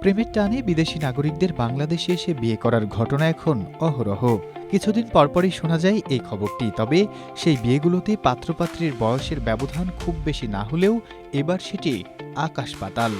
প্রেমের টানে বিদেশি নাগরিকদের বাংলাদেশে এসে বিয়ে করার ঘটনা এখন অহরহ। কিছুদিন পরপরই শোনা যায় এই খবরটি। তবে সেই বিয়েগুলোতে পাত্রপাত্রীর বয়সের ব্যবধান খুব বেশি না হলেও এবার সেটি আকাশ পাতাল।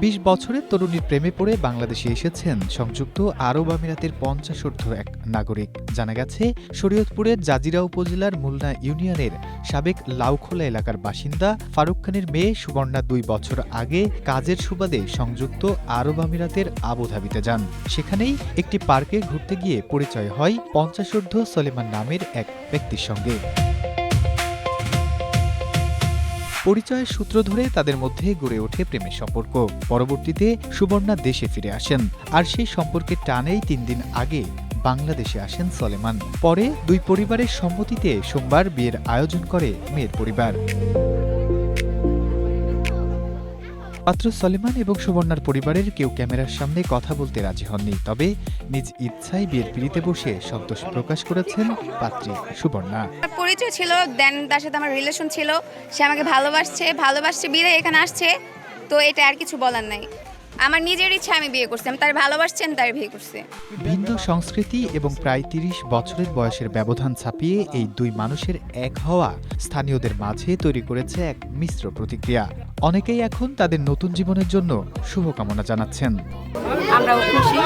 ২০ বছরের তরুণীর প্রেমে পড়ে বাংলাদেশে এসেছেন সংযুক্ত আরব আমিরাতের ৫০ঊর্ধ্ব এক নাগরিক। জানা গেছে, শরীয়তপুরের জাজিরা উপজেলার মুলনা ইউনিয়নের সাবেক লাউখোলা এলাকার বাসিন্দা ফারুক খানের মেয়ে সুবর্ণা ২ বছর আগে কাজের সুবাদে সংযুক্ত আরব আমিরাতের আবুধাবিতে যান। সেখানেই একটি পার্কে ঘুরতে গিয়ে পরিচয় হয় ৫০ঊর্ধ্ব সলেমান নামের এক ব্যক্তির সঙ্গে। পরিচয়ের সূত্র ধরে তাদের মধ্যে গড়ে ওঠে প্রেমের সম্পর্ক। পরবর্তীতে সুবর্ণা দেশে ফিরে আসেন, আর সেই সম্পর্কের টানেই ৩ দিন আগে বাংলাদেশে আসেন সলেমান। পরে দুই পরিবারের সম্মতিতে সোমবার বিয়ের আয়োজন করে মেয়ের পরিবার। পাত্র সলেমান এবং সুবর্ণার পরিবারের কেউ ক্যামেরার সামনে কথা বলতে রাজি হননি। তবে নিজ ইচ্ছায় বিয়ের পিঁড়িতে বসে সন্তোষ প্রকাশ করেছেন পাত্রী সুবর্ণা। পরিচয় ছিল, দেন তার সাথে আমার রিলেশন ছিল, সে আমাকে ভালোবাসছে বিয়ে এখানে আসছে, তো এটা আর কিছু বলার নাই। আমার নিজের ইচ্ছা আমি বিয়ে করছি, আমি তার ভালোবাসছেন, তার বিয়ে করছি। ভিন্ন সংস্কৃতি এবং প্রায় ৩০ বছরের বয়সের ব্যবধান ছাপিয়ে এই দুই মানুষের এক হওয়া স্থানীয়দের মাঝে তৈরি করেছে এক মিশ্র প্রতিক্রিয়া। অনেকেই এখন তাদের নতুন জীবনের জন্য শুভকামনা জানাচ্ছেন। আমরাও খুশি,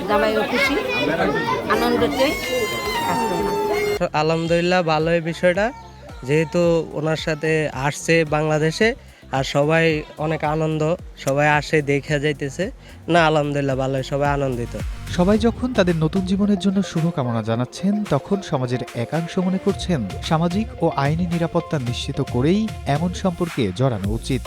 জামাইও খুশি, আনন্দতে। আলহামদুলিল্লাহ, ভালোই বিষয়টা, যেহেতু ওনার সাথে আসছে বাংলাদেশে, আর সবাই অনেক আনন্দ, সবাই আসে দেখে যাইতেছে। না, আলহামদুলিল্লাহ ভালোই, সবাই আনন্দিত। সবাই যখন তাদের নতুন জীবনের জন্য শুভকামনা জানাচ্ছেন, তখন সমাজের একাংশ মনে করছেন সামাজিক ও আইনি নিরাপত্তা নিশ্চিত করেই এমন সম্পর্কে জড়ানো উচিত।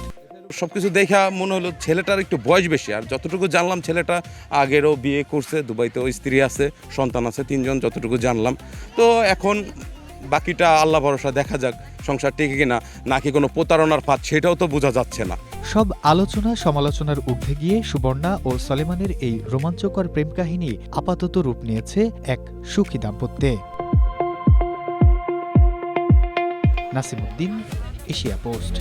সবকিছু দেখা মনে হলো ছেলেটার একটু বয়স বেশি, আর যতটুকু জানলাম ছেলেটা আগেরও বিয়ে করছে, দুবাইতেও স্ত্রী আছে, সন্তান আছে ৩ জন, যতটুকু জানলাম। তো এখন বাকিটা আল্লাহ ভরসা, দেখা যাক সংসার টিকে কিনা, নাকি কোনো প্রতারণার ফাঁদ, সেটাও তো বোঝা যাচ্ছে না। সব আলোচনা সমালোচনার ঊর্ধ্বে গিয়ে সুবর্ণা ও সলেমানের এই রোমাঞ্চকর প্রেম কাহিনী আপাতত রূপ নিয়েছে এক সুখী দাম্পত্যে। Nasimuddin, Asia post.